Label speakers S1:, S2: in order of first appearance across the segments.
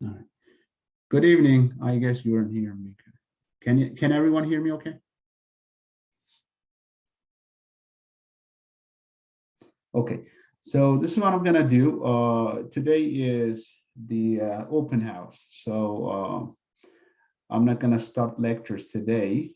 S1: All right. Good evening. I guess you aren't hearing me. Can everyone hear me okay? Okay. So this is what I'm gonna do. Today is the open house. So I'm not gonna start lectures today.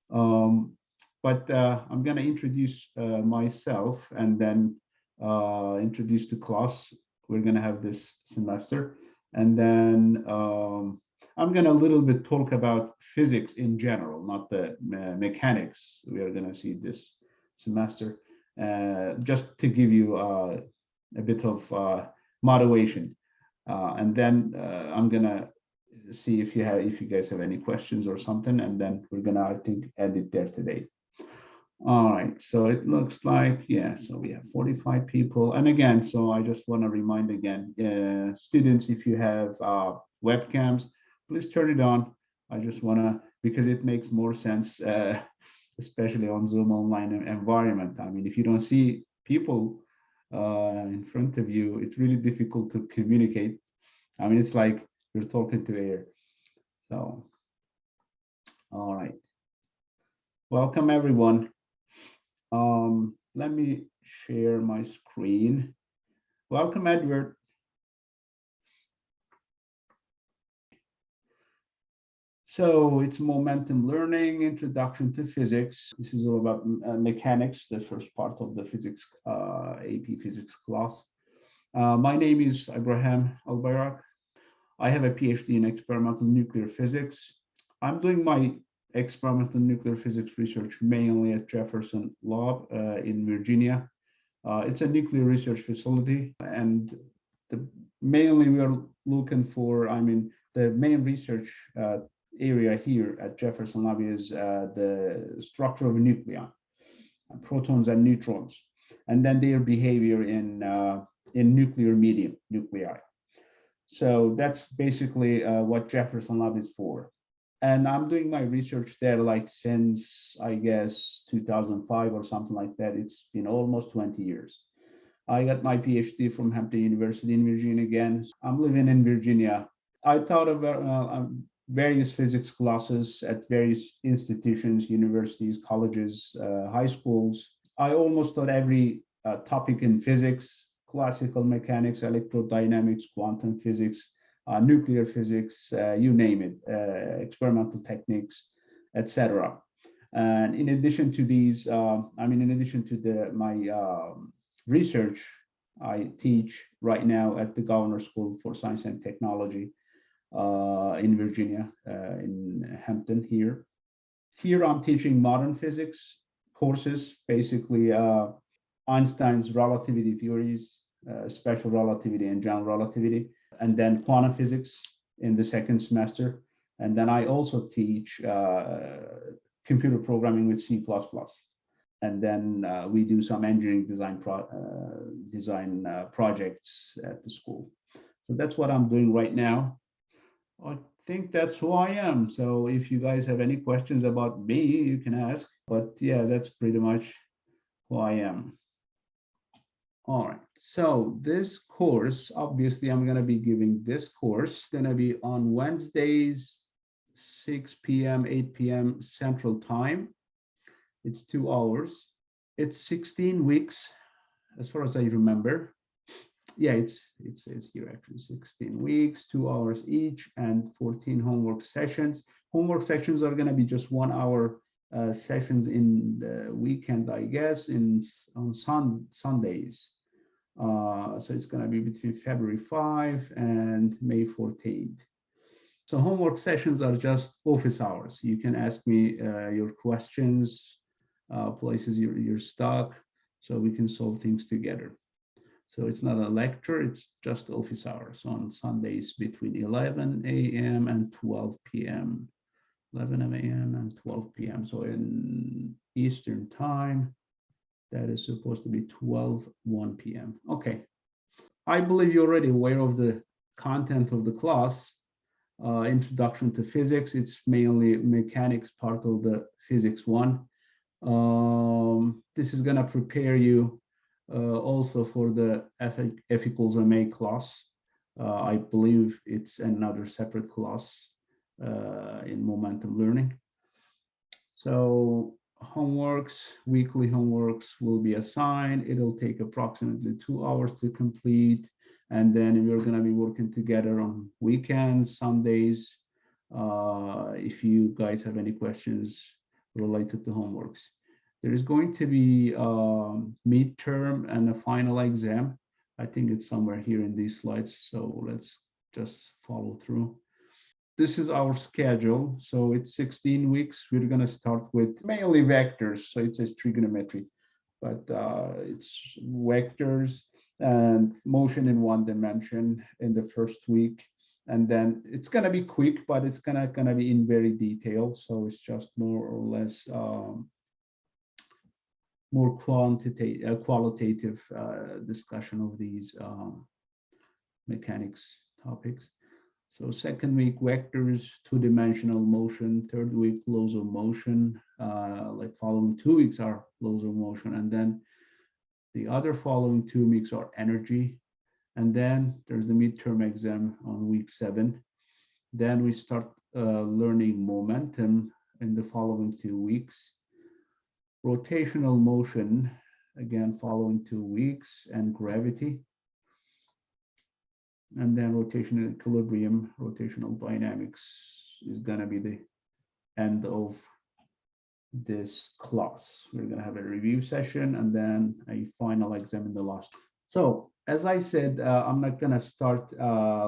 S1: But I'm gonna introduce myself and then introduce the class we're gonna have this semester. And then I'm gonna a little bit talk about physics in general, not the mechanics we are gonna see this semester, just to give you a bit of motivation. And then I'm gonna see if you guys have any questions or something, and then we're gonna, I think, end it there today. All right, so it looks like, yeah, so we have 45 people. And again, so I just want to remind again, students, if you have webcams, please turn it on. I just want to, because it makes more sense, especially on Zoom online environment. I mean, if you don't see people in front of you, it's really difficult to communicate. I mean, it's like you're talking to air. So, all right. Welcome, everyone. Let me share my screen. Welcome, Edward. So it's momentum learning, introduction to physics. This is all about mechanics, the first part of the physics, AP physics class. My name is Ibrahim Albayrak. I have a PhD in experimental nuclear physics. I'm doing my experimental nuclear physics research mainly at Jefferson Lab in Virginia. It's a nuclear research facility, and mainly we are looking for, I mean, the main research area here at Jefferson Lab is the structure of a nucleon, protons and neutrons, and then their behavior in nuclear medium, nuclei. So that's basically what Jefferson Lab is for. And I'm doing my research there like since, I guess, 2005 or something like that. It's been almost 20 years. I got my PhD from Hampton University in Virginia again. I'm living in Virginia. I taught about various physics classes at various institutions, universities, colleges, high schools. I almost taught every topic in physics, classical mechanics, electrodynamics, quantum physics, nuclear physics, you name it, experimental techniques, etc. And in addition to these, in addition to my research, I teach right now at the Governor School for Science and Technology in Virginia, in Hampton here. Here I'm teaching modern physics courses, basically Einstein's relativity theories, special relativity and general relativity, and then quantum physics in the second semester. And then I also teach computer programming with C++. And then we do some engineering design projects at the school. So that's what I'm doing right now. I think that's who I am. So if you guys have any questions about me, you can ask. But yeah, that's pretty much who I am. All right, so this course, obviously I'm gonna be giving this course, gonna be on Wednesdays, 6 p.m., 8 p.m. Central Time. It's 2 hours. It's 16 weeks, as far as I remember. Yeah, it's here actually, 16 weeks, 2 hours each, and 14 homework sessions. Homework sessions are gonna be just 1 hour sessions in the weekend, I guess, on Sundays. So it's going to be between February 5 and May 14th. So homework sessions are just office hours. You can ask me your questions, places you're stuck, so we can solve things together. So it's not a lecture, it's just office hours on Sundays between 11 a.m. and 12 p.m. 11 a.m. and 12 p.m. So in Eastern time, that is supposed to be 1 p.m. Okay. I believe you're already aware of the content of the class, Introduction to Physics. It's mainly mechanics part of the Physics 1. This is going to prepare you also for the F equals MA class. I believe it's another separate class in momentum learning. So weekly homeworks will be assigned. It'll take approximately 2 hours to complete. And then we're going to be working together on weekends, Sundays. If you guys have any questions related to homeworks. There is going to be midterm and a final exam. I think it's somewhere here in these slides. So let's just follow through. This is our schedule. So it's 16 weeks. We're going to start with mainly vectors. So it says trigonometry, but it's vectors and motion in one dimension in the first week. And then it's going to be quick, but it's going to be in very detail. So it's just more or less more qualitative discussion of these mechanics topics. So second week, vectors, two-dimensional motion. Third week, laws of motion. Like following 2 weeks are laws of motion. And then the other following 2 weeks are energy. And then there's the midterm exam on week 7. Then we start learning momentum in the following 2 weeks. Rotational motion, again, following 2 weeks, and gravity. And then rotational equilibrium, rotational dynamics is going to be the end of this class. We're going to have a review session and then a final exam in the last. So as I said, I'm not going to start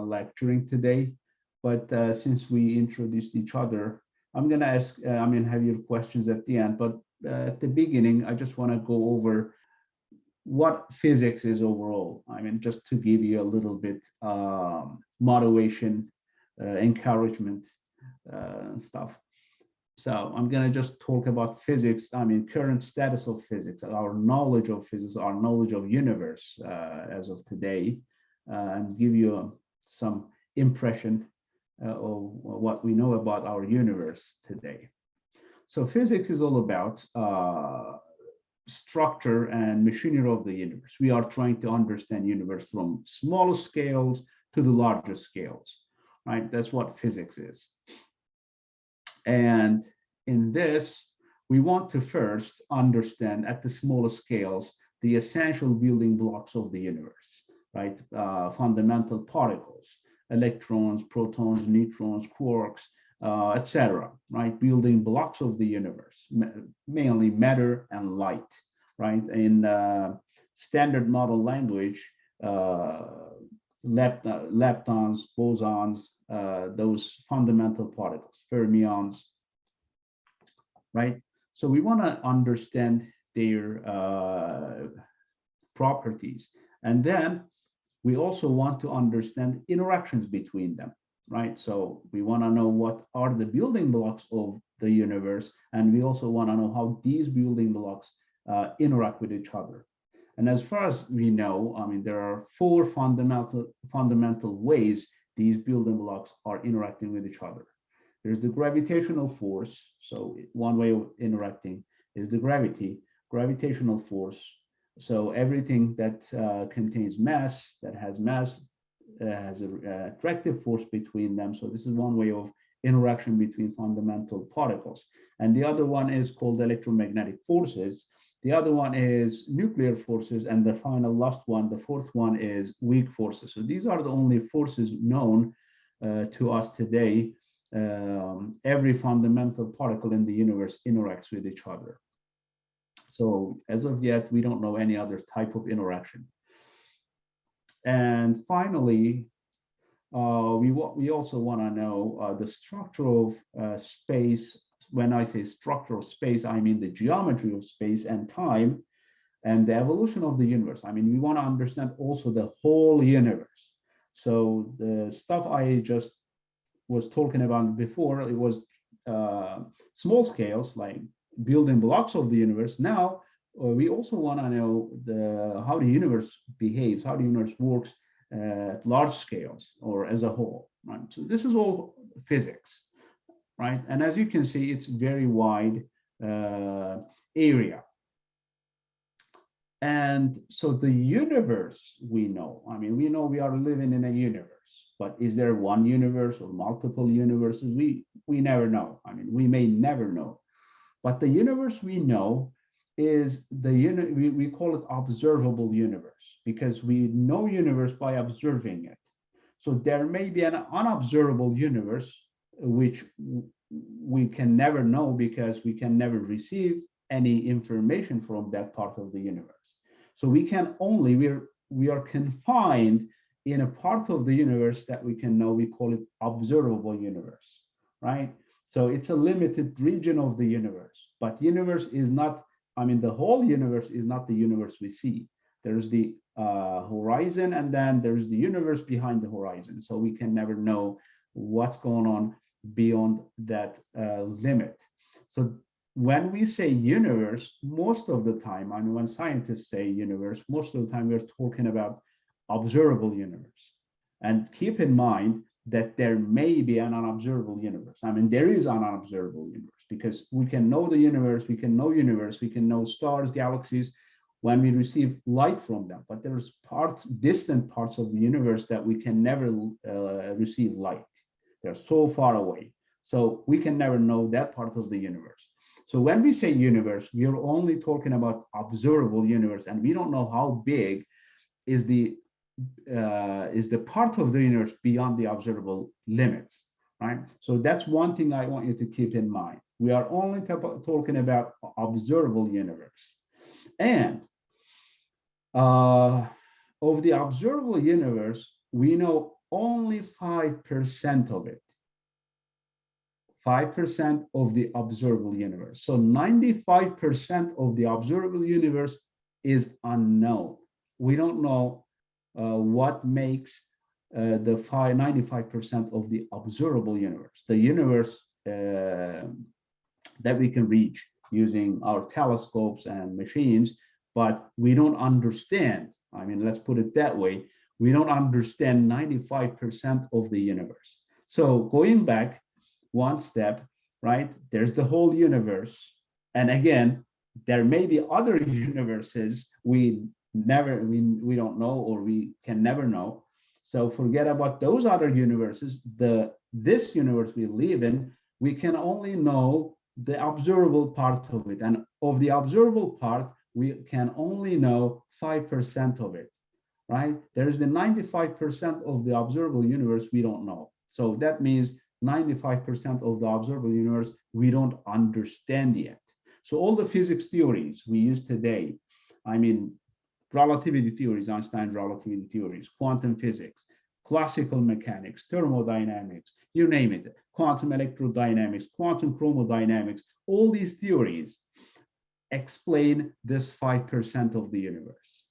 S1: lecturing today, but since we introduced each other, I'm going to ask, have your questions at the end, but at the beginning, I just want to go over what physics is overall. Just to give you a little bit motivation, encouragement, and stuff. So I'm going to just talk about physics. Current status of physics, our knowledge of physics, our knowledge of universe as of today, and give you some impression of what we know about our universe today. So physics is all about structure and machinery of the universe. We are trying to understand universe from smaller scales to the larger scales, right? That's what physics is. And in this, we want to first understand at the smaller scales the essential building blocks of the universe, right? Fundamental particles, electrons, protons, neutrons, quarks, etc., right? Building blocks of the universe, mainly matter and light, right? In standard model language, leptons, bosons, those fundamental particles, fermions, right? So we want to understand their properties, and then we also want to understand interactions between them, right? So we want to know what are the building blocks of the universe, and we also want to know how these building blocks interact with each other. And as far as we know, there are 4 fundamental ways these building blocks are interacting with each other. There's the gravitational force. So one way of interacting is the gravitational force. So everything that contains mass, that has mass, has an attractive force between them. So this is one way of interaction between fundamental particles. And the other one is called electromagnetic forces. The other one is nuclear forces. And the last one, the fourth one, is weak forces. So these are the only forces known to us today. Every fundamental particle in the universe interacts with each other. So as of yet, we don't know any other type of interaction. And finally, we also want to know the structure of space. When I say structure of space, I mean the geometry of space and time and the evolution of the universe. We want to understand also the whole universe. So the stuff I just was talking about before, it was small scales, like building blocks of the universe. Now, we also want to know how the universe behaves, how the universe works at large scales or as a whole, right? So this is all physics, right? And as you can see, it's very wide area. And so the universe we know, I mean, we know we are living in a universe, but is there one universe or multiple universes? We never know. I mean, we may never know. But the universe we know is we call it observable universe because we know universe by observing it. So there may be an unobservable universe which we can never know because we can never receive any information from that part of the universe. So we can only we are confined in a part of the universe that we can know. We call it observable universe, right? So it's a limited region of the universe, but universe is not, I mean, the whole universe is not the universe we see. There's the horizon, and then there's the universe behind the horizon. So we can never know what's going on beyond that limit. So when we say universe, most of the time, I mean, when scientists say universe, most of the time we're talking about observable universe. And keep in mind that there may be an unobservable universe. I mean, there is an unobservable universe because we can know the universe, we can know stars, galaxies when we receive light from them. But there's parts, distant parts of the universe that we can never receive light. They're so far away. So we can never know that part of the universe. So when we say universe, we are only talking about observable universe, and we don't know how big is the part of the universe beyond the observable limits, right? So that's one thing I want you to keep in mind. We are only talking about observable universe. And of the observable universe, we know only 5% of it. 5% of the observable universe. So 95% of the observable universe is unknown. We don't know what makes the 95% of the observable universe, the universe that we can reach using our telescopes and machines, but we don't understand. I mean, let's put it that way. We don't understand 95% of the universe. So going back one step, right? There's the whole universe. And again, there may be other universes we don't know or we can never know. So forget about those other universes. This universe we live in, we can only know the observable part of it. And of the observable part, we can only know 5% of it, right? There's the 95% of the observable universe we don't know. So that means 95% of the observable universe we don't understand yet. So all the physics theories we use today, I mean, relativity theories, Einstein's relativity theories, quantum physics, classical mechanics, thermodynamics, you name it, quantum electrodynamics, quantum chromodynamics, all these theories explain this 5% of the universe.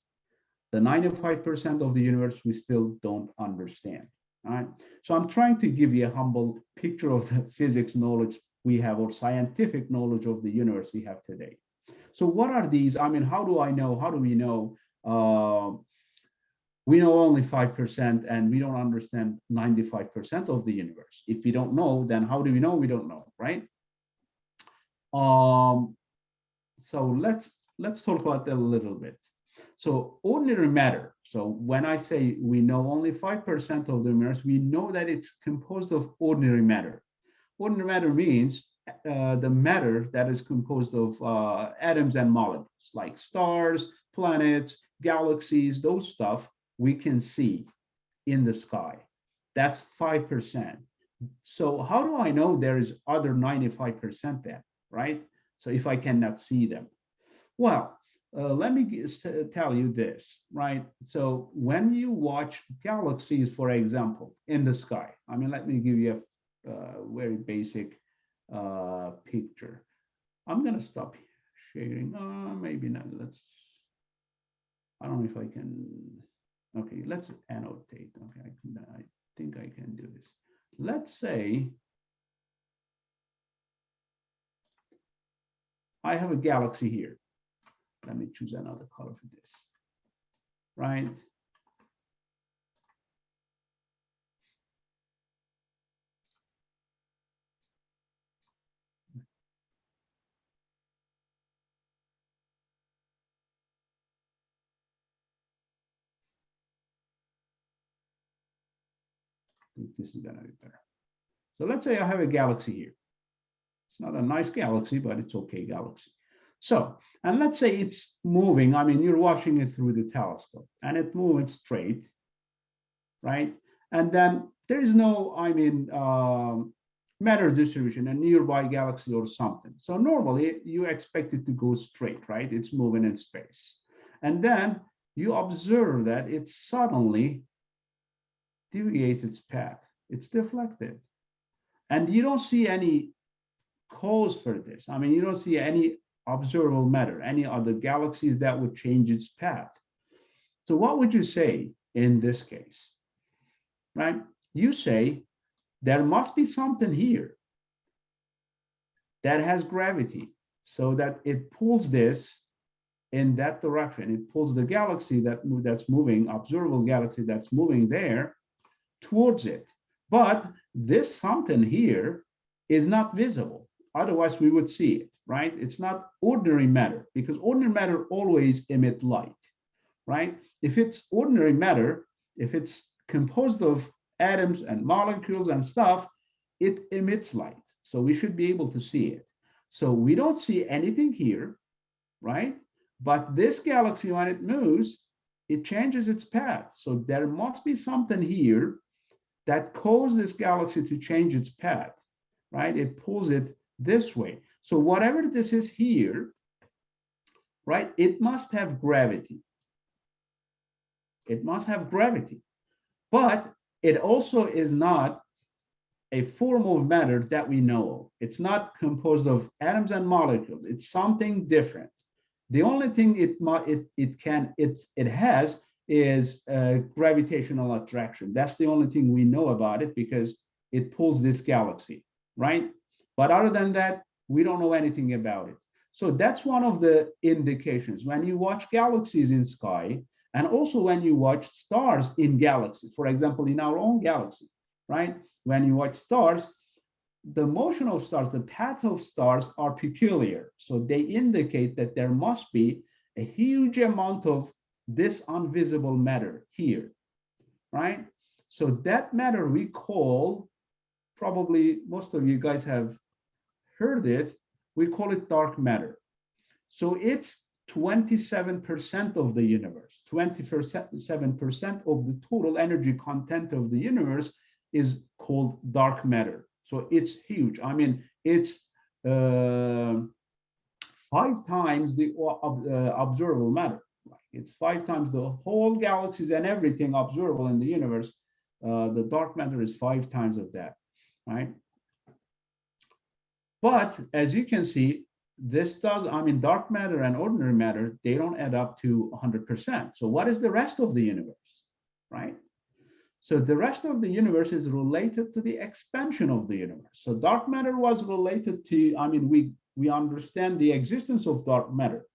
S1: The 95% of the universe we still don't understand. All right. So I'm trying to give you a humble picture of the physics knowledge we have or scientific knowledge of the universe we have today. So what are these? I mean, how do I know? How do we know? We know only 5% and we don't understand 95% of the universe. If we don't know, then how do we know? We don't know, right? So let's talk about that a little bit. So ordinary matter. So when I say we know only 5% of the universe, we know that it's composed of ordinary matter. Ordinary matter means the matter that is composed of atoms and molecules, like stars, planets, galaxies, those stuff we can see in the sky. That's 5%. So how do I know there is other 95% then, right? So if I cannot see them. Well, let me tell you this, right? So when you watch galaxies, for example, in the sky, I mean, let me give you a very basic picture. I'm going to stop sharing. Maybe not. I don't know if I can. Okay, let's annotate. Okay, I think I can do this. Let's say I have a galaxy here. Let me choose another color for this, right? think this is gonna be better. So let's say I have a galaxy here. It's not a nice galaxy, but it's okay galaxy. So, and let's say it's moving. I mean, you're watching it through the telescope and it moves straight, right? And then there is no, matter distribution, a nearby galaxy or something. So normally you expect it to go straight, right? It's moving in space. And then you observe that it suddenly deviates its path. It's deflected. And you don't see any cause for this. I mean, you don't see any observable matter, any other galaxies that would change its path. So what would you say in this case, right? You say there must be something here that has gravity so that it pulls this in that direction. It pulls the galaxy that's moving, observable galaxy that's moving there towards it. But this something here is not visible. Otherwise, we would see it, right? It's not ordinary matter because ordinary matter always emit light, right? If it's ordinary matter, if it's composed of atoms and molecules and stuff, it emits light. So we should be able to see it. So we don't see anything here, right? But this galaxy, when it moves, it changes its path. So there must be something here that caused this galaxy to change its path, right? It pulls it this way. So whatever this is here, right, it must have gravity. It must have gravity. But it also is not a form of matter that we know of. It's not composed of atoms and molecules. It's something different. The only thing it has is gravitational attraction. That's the only thing we know about it because it pulls this galaxy, right? But other than that, we don't know anything about it. So that's one of the indications. When you watch galaxies in sky, and also when you watch stars in galaxies, for example, in our own galaxy, right? When you watch stars, the motion of stars, the path of stars are peculiar. So they indicate that there must be a huge amount of this invisible matter here, right? So that matter we call, probably most of you guys have heard it, we call it dark matter. So it's 27% of the universe, 27% of the total energy content of the universe is called dark matter. So it's huge. I mean, it's 5 times the observable matter. It's 5 times the whole galaxies and everything observable in the universe. The dark matter is 5 times of that, right? But as you can see, this does, I mean, dark matter and ordinary matter, they don't add up to 100%. So what is the rest of the universe, right? So the rest of the universe is related to the expansion of the universe. So dark matter was related to, I mean, we understand the existence of dark matter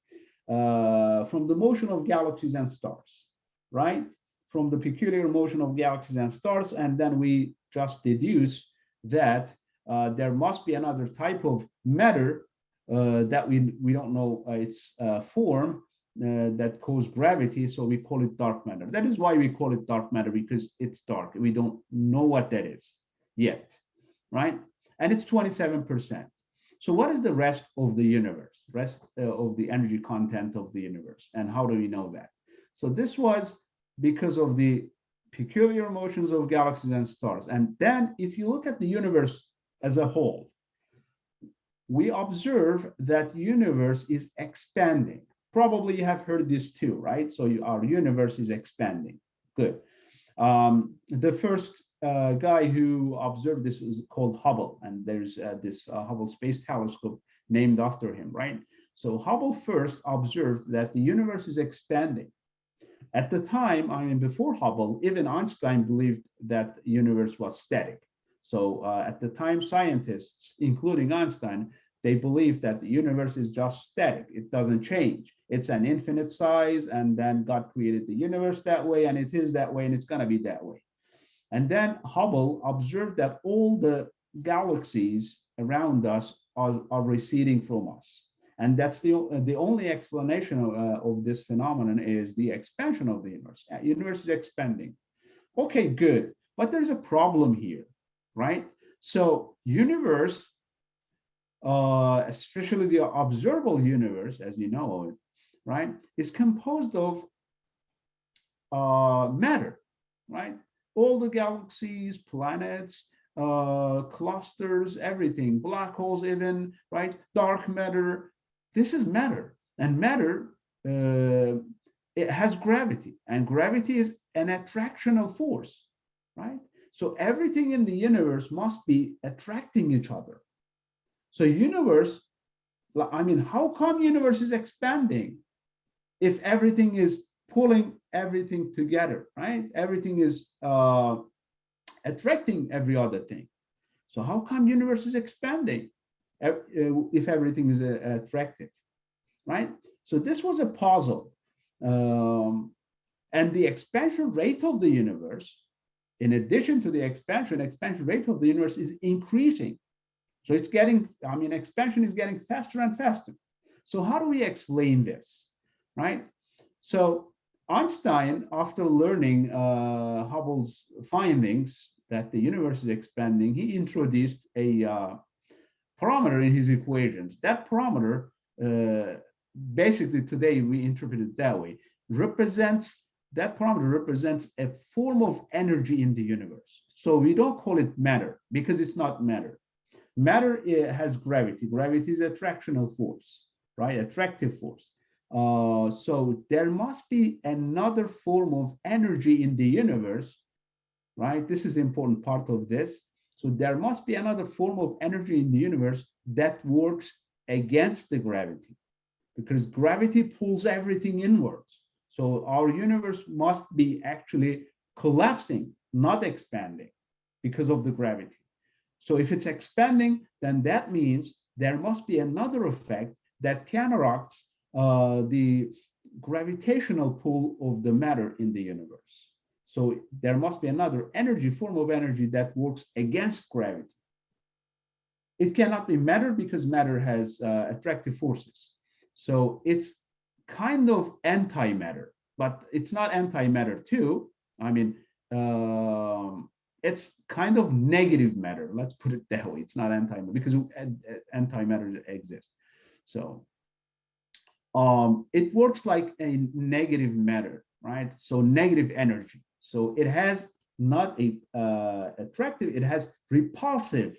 S1: from the motion of galaxies and stars, right? From the peculiar motion of galaxies and stars, and then we just deduce that there must be another type of matter that we don't know its form that cause gravity, so we call it dark matter. That is why we call it dark matter, because it's dark. We don't know what that is yet, right? And it's 27%. So what is the rest of the universe, rest of the energy content of the universe, and how do we know that? So this was because of the peculiar motions of galaxies and stars. And then if you look at the universe as a whole, we observe that universe is expanding. Probably you have heard this too, right? So our universe is expanding. Good. The first guy who observed this was called Hubble, and there's this Hubble Space Telescope named after him, right? So Hubble first observed that the universe is expanding. At the time, I mean, before Hubble, even Einstein believed that the universe was static. So at the time, scientists, including Einstein, they believe that the universe is just static. It doesn't change. It's an infinite size, and then God created the universe that way, and it is that way, and it's going to be that way. And then Hubble observed that all the galaxies around us are receding from us. And that's the only explanation of this phenomenon is the expansion of the universe. The universe is expanding. Okay, good. But there's a problem here, right? So universe, especially the observable universe, as we know it, right, is composed of matter, right? All the galaxies, planets, clusters, everything, black holes, even, right? Dark matter. This is matter, and matter it has gravity, and gravity is an attractional force, right? So everything in the universe must be attracting each other. So universe, I mean, how come universe is expanding if everything is pulling everything together, right? Everything is attracting every other thing. So how come universe is expanding if everything is attractive, right? So this was a puzzle. And the expansion rate of the universe, in addition to the expansion rate of the universe is increasing. So it's getting, I mean, expansion is getting faster and faster. So how do we explain this, right? So Einstein, after learning Hubble's findings that the universe is expanding, he introduced a parameter in his equations. That parameter, basically today we interpret it that way, that parameter represents a form of energy in the universe. So we don't call it matter because it's not matter. Matter has gravity. Gravity is attractional force, right? Attractive force. So there must be another form of energy in the universe, right? This is the important part of this. So there must be another form of energy in the universe that works against the gravity, because gravity pulls everything inwards. So our universe must be actually collapsing, not expanding, because of the gravity. So if it's expanding, then that means there must be another effect that counteracts the gravitational pull of the matter in the universe. So there must be another form of energy that works against gravity. It cannot be matter because matter has attractive forces. So it's kind of antimatter, but it's not antimatter too. I mean, it's kind of negative matter. Let's put it that way. It's not antimatter because antimatter exists. So it works like a negative matter, right? So negative energy. So it has not a attractive, it has repulsive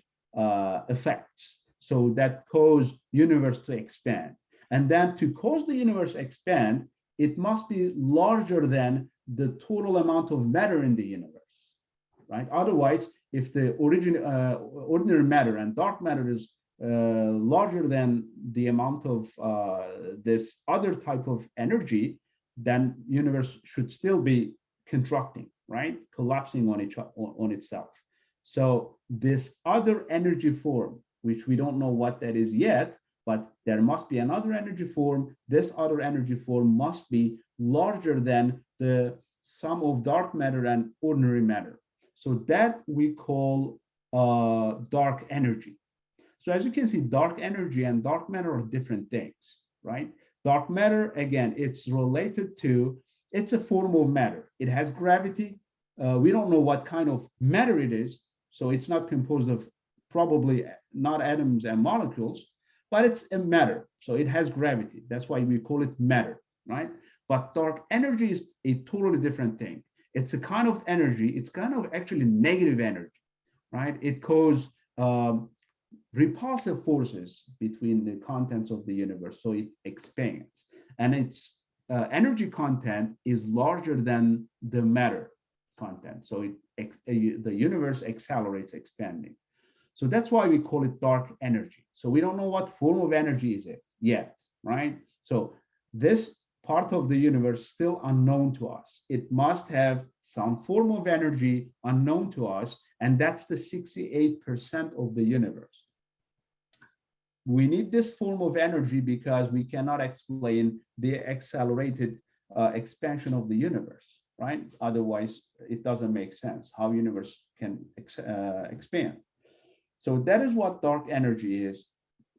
S1: effects. So that cause universe to expand. And then to cause the universe expand, it must be larger than the total amount of matter in the universe, right? Otherwise, if the ordinary matter and dark matter is larger than the amount of this other type of energy, then universe should still be contracting, right? Collapsing on itself. So this other energy form, which we don't know what that is yet, but there must be another energy form. This other energy form must be larger than the sum of dark matter and ordinary matter. So that we call dark energy. So as you can see, dark energy and dark matter are different things, right? Dark matter, again, it's related to, it's a form of matter. It has gravity. We don't know what kind of matter it is. So it's not composed of, probably not atoms and molecules, but it's a matter. So it has gravity. That's why we call it matter, right? But dark energy is a totally different thing. It's a kind of energy. It's kind of actually negative energy, right? It causes repulsive forces between the contents of the universe, so it expands, and its energy content is larger than the matter content, so the universe accelerates expanding. So that's why we call it dark energy. So we don't know what form of energy is it yet, right? So this part of the universe still unknown to us. It must have some form of energy unknown to us, and that's the 68% of the universe. We need this form of energy because we cannot explain the accelerated expansion of the universe, right? Otherwise, it doesn't make sense how universe can expand. So that is what dark energy is.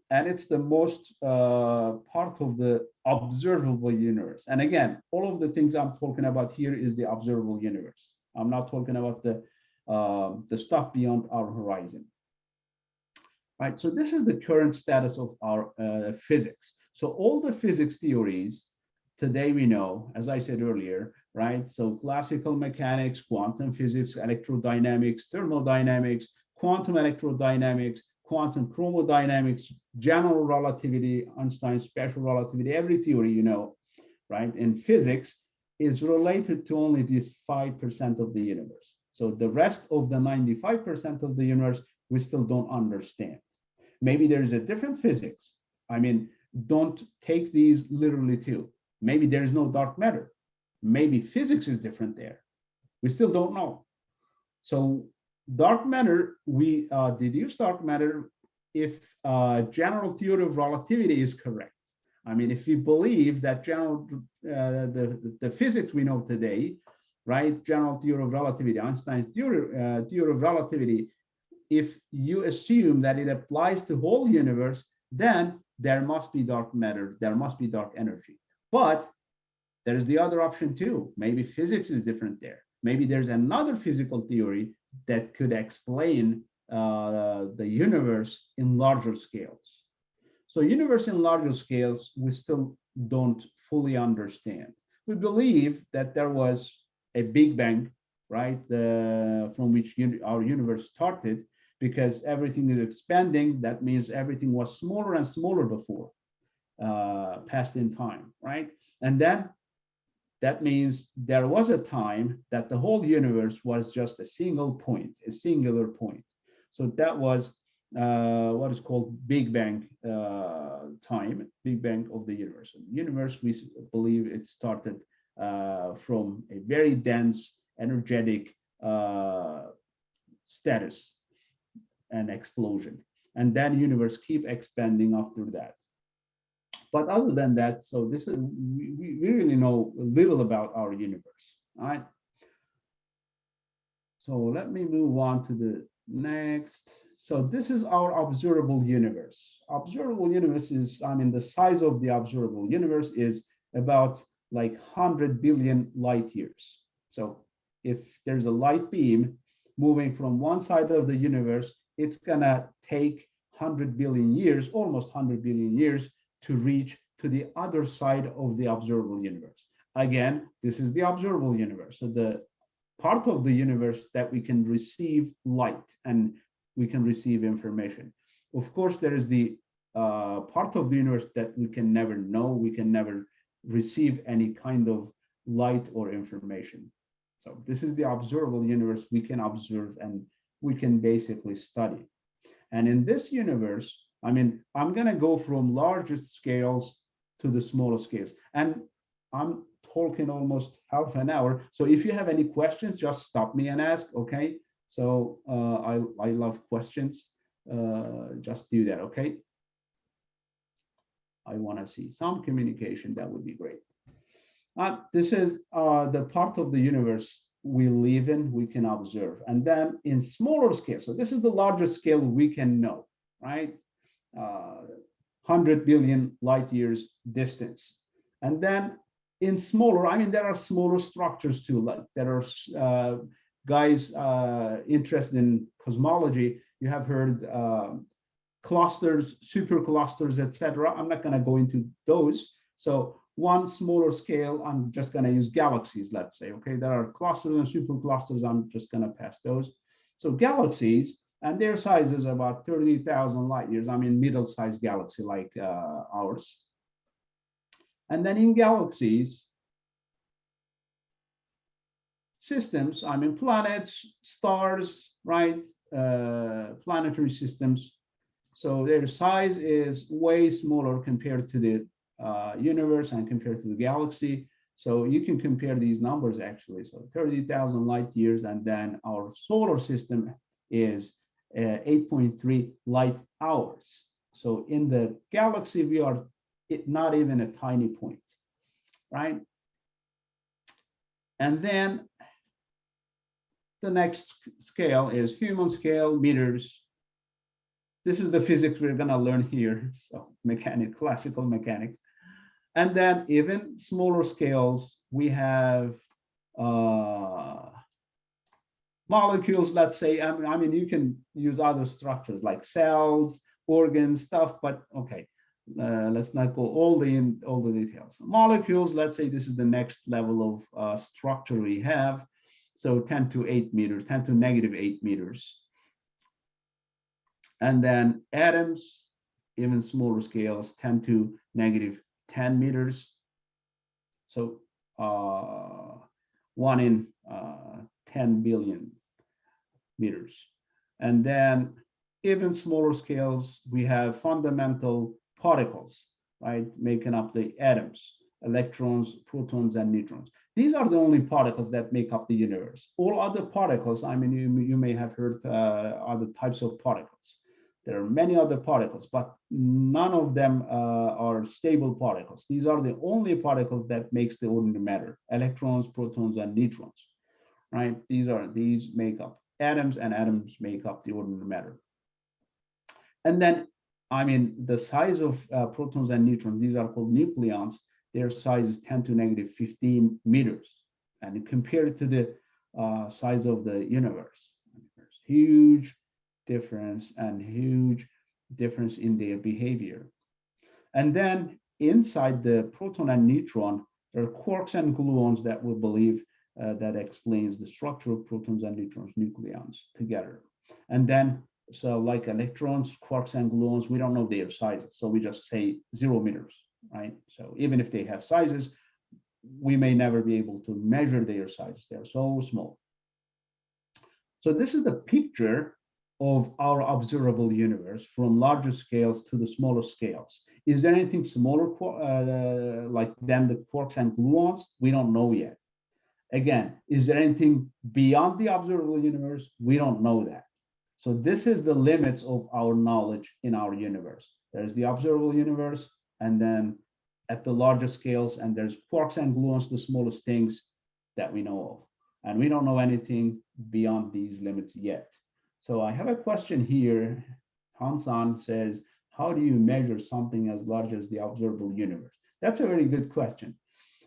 S1: And it's the most part of the observable universe. And again, all of the things I'm talking about here is the observable universe. I'm not talking about the the stuff beyond our horizon. Right, so this is the current status of our physics. So all the physics theories today we know, as I said earlier, right? So classical mechanics, quantum physics, electrodynamics, thermodynamics, quantum electrodynamics, quantum chromodynamics, general relativity, Einstein's special relativity, every theory you know, right, in physics is related to only this 5% of the universe. So the rest of the 95% of the universe, we still don't understand. Maybe there's a different physics. I mean, don't take these literally too. Maybe there's no dark matter. Maybe physics is different there. We still don't know. So dark matter, we deduce dark matter if general theory of relativity is correct. I mean, if we believe that general the physics we know today, right, general theory of relativity, Einstein's theory of relativity, if you assume that it applies to whole universe, then there must be dark matter, there must be dark energy. But there's the other option too. Maybe physics is different there. Maybe there's another physical theory that could explain the universe in larger scales. So universe in larger scales, we still don't fully understand. We believe that there was a Big Bang, right, from which our universe started, because everything is expanding. That means everything was smaller and smaller before, passed in time, right? And then that means there was a time that the whole universe was just a single point, a singular point. So that was what is called Big Bang time, Big Bang of the universe. And the universe, we believe it started from a very dense, energetic status and explosion. And then universe keep expanding after that. But other than that, so this is, we really know little about our universe, all right? So let me move on to the next. So this is our observable universe. Observable universe is, I mean, the size of the observable universe is about like 100 billion light years. So if there's a light beam moving from one side of the universe, it's gonna take 100 billion years, almost 100 billion years to reach to the other side of the observable universe. Again, this is the observable universe. So the part of the universe that we can receive light and we can receive information. Of course, there is the part of the universe that we can never know, we can never receive any kind of light or information. So this is the observable universe we can observe and we can basically study. And in this universe, I mean, I'm gonna go from largest scales to the smaller scales. And I'm talking almost half an hour. So if you have any questions, just stop me and ask, okay? So I love questions. Just do that, okay? I wanna see some communication, that would be great. This is the part of the universe we live in, we can observe. And then in smaller scale, so this is the largest scale we can know, right? 100 billion light years distance. And then in smaller, I mean, there are smaller structures too, like there are guys interested in cosmology. You have heard clusters, superclusters, etc. I'm not gonna go into those. So one smaller scale, I'm just gonna use galaxies, let's say, okay? There are clusters and superclusters, I'm just gonna pass those. So galaxies, and their size is about 30,000 light years. I mean, middle-sized galaxy like ours. And then in galaxies, systems, I mean, planets, stars, right? Planetary systems. So their size is way smaller compared to the universe and compared to the galaxy. So you can compare these numbers actually. So 30,000 light years, and then our solar system is 8.3 light hours. So in the galaxy, we are not even a tiny point, right? And then the next scale is human scale, meters. This is the physics we're gonna learn here. So classical mechanics. And then even smaller scales, we have Molecules, let's say, I mean, you can use other structures like cells, organs, stuff, but okay, let's not go all the details. Molecules, let's say this is the next level of structure we have. So 10 to 8 meters, 10 to negative 8 meters. And then atoms, even smaller scales, 10 to negative 10 meters. So 1 in 10 billion meters. And then even smaller scales, we have fundamental particles, right, making up the atoms, electrons, protons, and neutrons. These are the only particles that make up the universe. All other particles, I mean, you may have heard other types of particles. There are many other particles, but none of them are stable particles. These are the only particles that makes the ordinary matter: electrons, protons, and neutrons, right? These make up atoms, and atoms make up the ordinary matter. And then, I mean, the size of protons and neutrons, these are called nucleons. Their size is 10 to negative 15 meters. And compared to the size of the universe, there's huge difference and huge difference in their behavior. And then inside the proton and neutron, there are quarks and gluons that we believe that explains the structure of protons and neutrons, nucleons together. And then, so like electrons, quarks, and gluons, we don't know their sizes. So we just say 0 meters, right? So even if they have sizes, we may never be able to measure their sizes. They're so small. So this is the picture of our observable universe from larger scales to the smaller scales. Is there anything smaller like than the quarks and gluons? We don't know yet. Again, is there anything beyond the observable universe? We don't know that. So this is the limits of our knowledge in our universe. There's the observable universe, and then at the larger scales, and there's quarks and gluons, the smallest things that we know of. And we don't know anything beyond these limits yet. So I have a question here. Hansan says, how do you measure something as large as the observable universe? That's a very good question.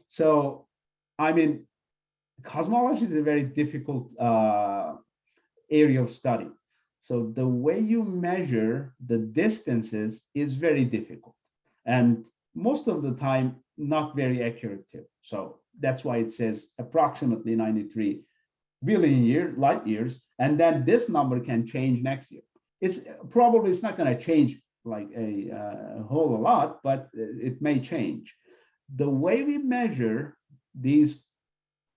S1: So, I mean, cosmology is a very difficult area of study. So the way you measure the distances is very difficult, and most of the time not very accurate too. So that's why it says approximately 93 billion light years, and then this number can change next year. It's not going to change like a whole lot, but it may change. The way we measure these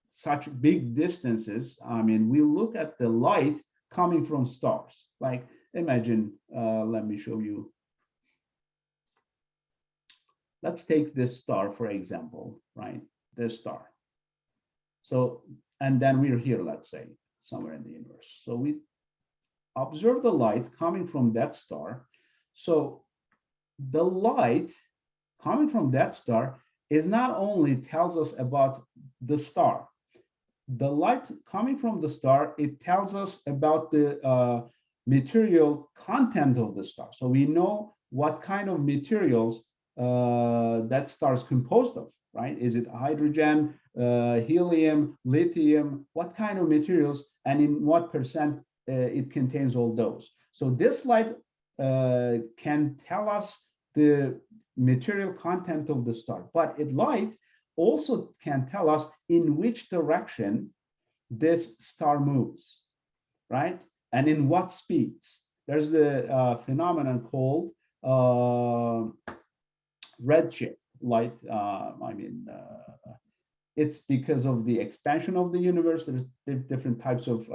S1: such big distances, I mean, we look at the light coming from stars. Like imagine, let me show you. Let's take this star, for example, right? This star. So, and then we're here, let's say, somewhere in the universe. So we observe the light coming from that star. So the light coming from that star is not only tells us about the star. The light coming from the star, it tells us about the material content of the star. So we know what kind of materials that star is composed of, right? Is it hydrogen, helium, lithium? What kind of materials, and in what percent it contains all those? So this light can tell us the material content of the star, but light also can tell us in which direction this star moves, right? And in what speeds. There's the phenomenon called redshift light. It's because of the expansion of the universe. There's different types of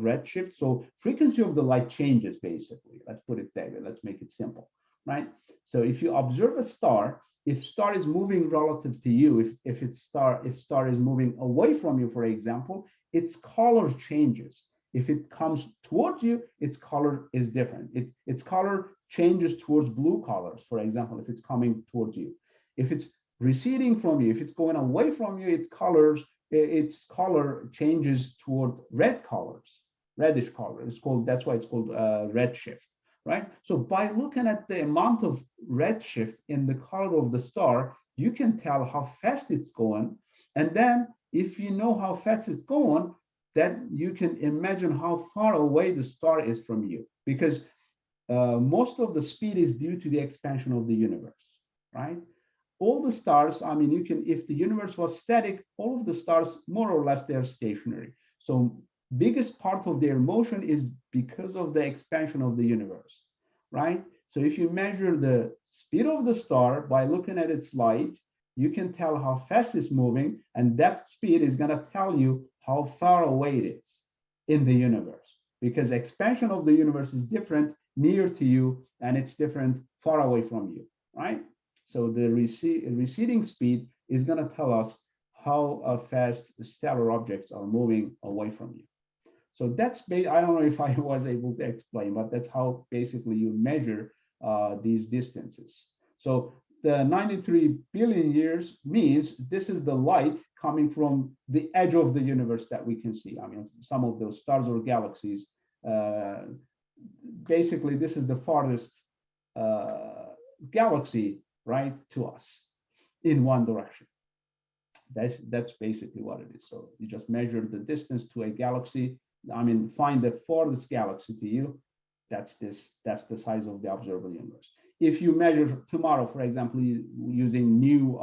S1: redshift. So frequency of the light changes, basically. Let's put it that way. Let's make it simple, right? So if you observe a star, if star is moving relative to you, if star is moving away from you, for example, its color changes. If it comes towards you, its color is different. Its color changes towards blue colors, for example, if it's coming towards you. If it's receding from you, if it's going away from you, its color changes toward red colors, reddish color. That's why it's called redshift. Right? So by looking at the amount of redshift in the color of the star, you can tell how fast it's going. And then if you know how fast it's going, that you can imagine how far away the star is from you, because most of the speed is due to the expansion of the universe, right? All the stars, I mean, you can, if the universe was static, all of the stars, more or less, they're stationary. So biggest part of their motion is because of the expansion of the universe, right? So if you measure the speed of the star by looking at its light, you can tell how fast it's moving, and that speed is going to tell you how far away it is in the universe, because expansion of the universe is different near to you and it's different far away from you, right? So the receding speed is going to tell us how fast stellar objects are moving away from you. So that's, I don't know if I was able to explain, but that's how basically you measure these distances. So the 93 billion years means this is the light coming from the edge of the universe that we can see. I mean, some of those stars or galaxies, basically this is the farthest galaxy, right, to us in one direction. That's basically what it is. So you just measure the distance to a galaxy. I mean, find the farthest galaxy to you. That's the size of the observable universe. If you measure tomorrow, for example, using new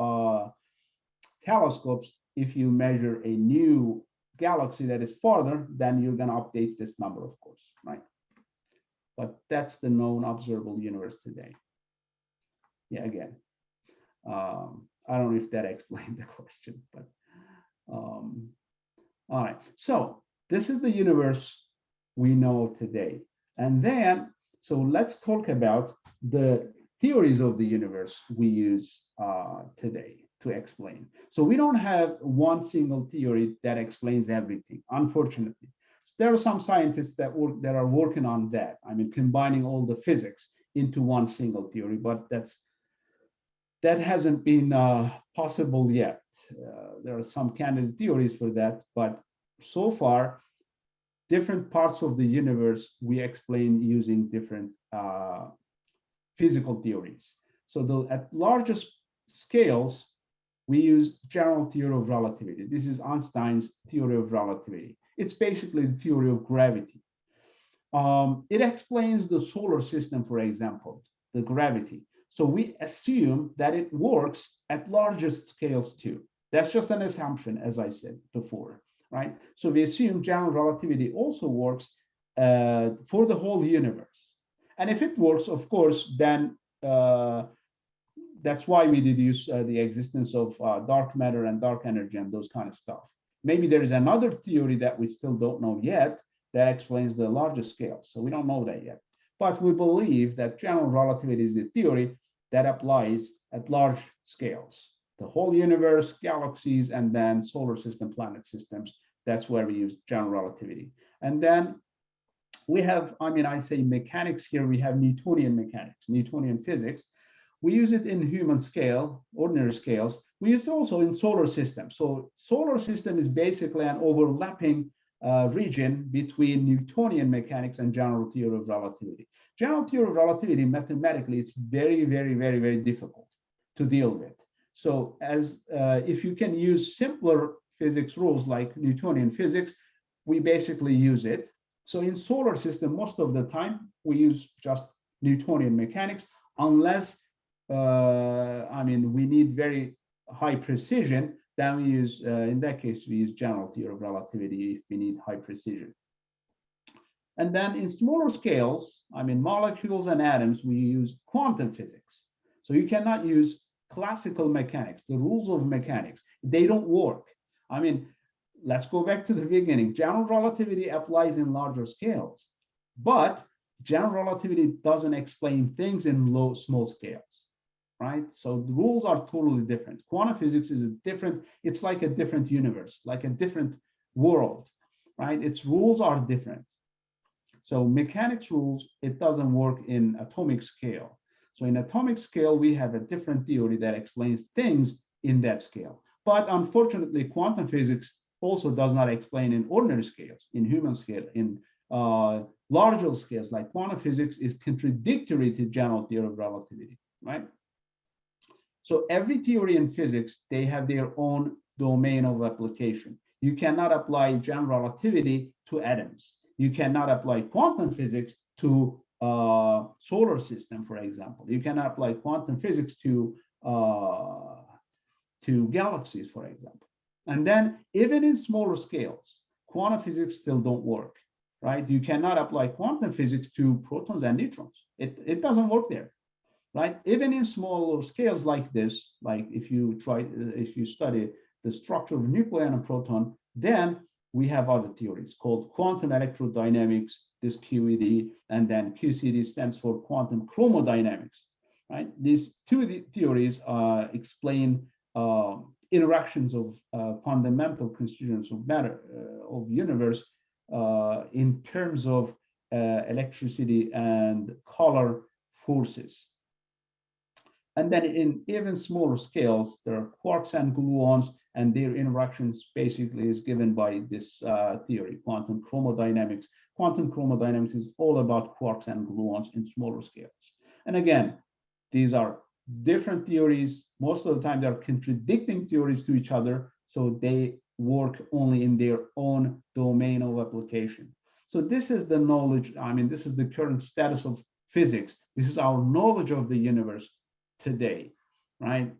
S1: telescopes, if you measure a new galaxy that is farther, then you're going to update this number, of course, right? But that's the known observable universe today. Yeah, again, I don't know if that explained the question, but all right. So this is the universe we know today. And then, so let's talk about the theories of the universe we use today to explain. So we don't have one single theory that explains everything, unfortunately. So there are some scientists that are working on that. I mean, combining all the physics into one single theory, but that hasn't been possible yet. There are some candidate theories for that, but so far, different parts of the universe we explain using different physical theories. So at largest scales, we use general theory of relativity. This is Einstein's theory of relativity. It's basically the theory of gravity. It explains the solar system, for example, the gravity. So we assume that it works at largest scales too. That's just an assumption, as I said before, right? So we assume general relativity also works for the whole universe. And if it works, of course, then that's why we deduce the existence of dark matter and dark energy and those kind of stuff. Maybe there is another theory that we still don't know yet that explains the largest scales. So we don't know that yet. But we believe that general relativity is the theory that applies at large scales. The whole universe, galaxies, and then solar system, planet systems. That's where we use general relativity. And then we have, I mean, I say mechanics here, we have Newtonian mechanics, Newtonian physics. We use it in human scale, ordinary scales. We use it also in solar system. So solar system is basically an overlapping region between Newtonian mechanics and general theory of relativity. General theory of relativity, mathematically, it's very, very, very, very difficult to deal with. So as if you can use simpler physics rules like Newtonian physics, we basically use it. So in solar system, most of the time, we use just Newtonian mechanics, unless, I mean, we need very high precision, then we use, in that case, we use general theory of relativity if we need high precision. And then in smaller scales, I mean, molecules and atoms, we use quantum physics. So you cannot use classical mechanics, the rules of mechanics. They don't work. I mean, let's go back to the beginning. General relativity applies in larger scales, but general relativity doesn't explain things in small scales. Right? So the rules are totally different. Quantum physics is a different, it's like a different universe, like a different world, right? Its rules are different. So mechanics rules, it doesn't work in atomic scale. So in atomic scale, we have a different theory that explains things in that scale. But unfortunately, quantum physics also does not explain in ordinary scales, in human scale, in larger scales, like quantum physics is contradictory to general theory of relativity, right? So every theory in physics, they have their own domain of application. You cannot apply general relativity to atoms. You cannot apply quantum physics to solar system, for example. You cannot apply quantum physics to galaxies, for example. And then even in smaller scales, quantum physics still don't work, right? You cannot apply quantum physics to protons and neutrons. It doesn't work there, right? Even in smaller scales like this, like if you study the structure of a nucleon and a proton, then we have other theories called quantum electrodynamics, this QED, and then QCD stands for quantum chromodynamics, right? These two theories explain interactions of fundamental constituents of matter of universe in terms of electricity and color forces. And then in even smaller scales, there are quarks and gluons, and their interactions basically is given by this theory, quantum chromodynamics. Quantum chromodynamics is all about quarks and gluons in smaller scales. And again, these are different theories. Most of the time, they're contradicting theories to each other, so they work only in their own domain of application. So this is the knowledge, I mean, this is the current status of physics. This is our knowledge of the universe today, right?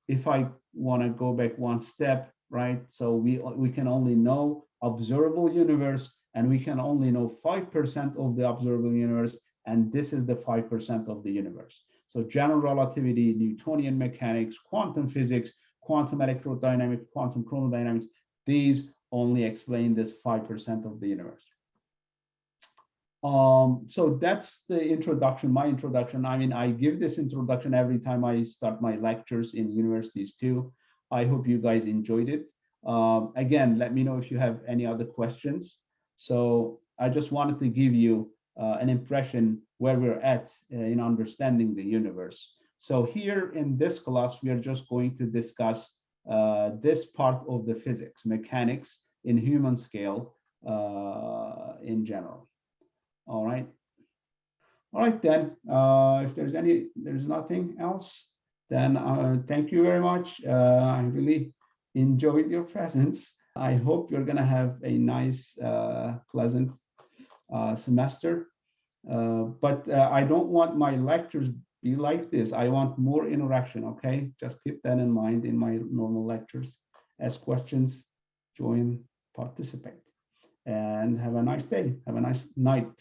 S1: If I want to go back one step, right? So we can only know observable universe, and we can only know 5% of the observable universe, and this is the 5% of the universe. So general relativity, Newtonian mechanics, quantum physics, quantum electrodynamics, quantum chromodynamics, these only explain this 5% of the universe. So that's the introduction, my introduction. I mean, I give this introduction every time I start my lectures in universities too. I hope you guys enjoyed it. Again, let me know if you have any other questions. So I just wanted to give you an impression where we're at in understanding the universe. So here in this class, we are just going to discuss this part of the physics, mechanics in human scale in general. All right. All right, then. If there's nothing else, then thank you very much. I really enjoyed your presence. I hope you're going to have a nice, pleasant semester. But I don't want my lectures be like this. I want more interaction, okay? Just keep that in mind in my normal lectures. Ask questions, join, participate. And have a nice day. Have a nice night.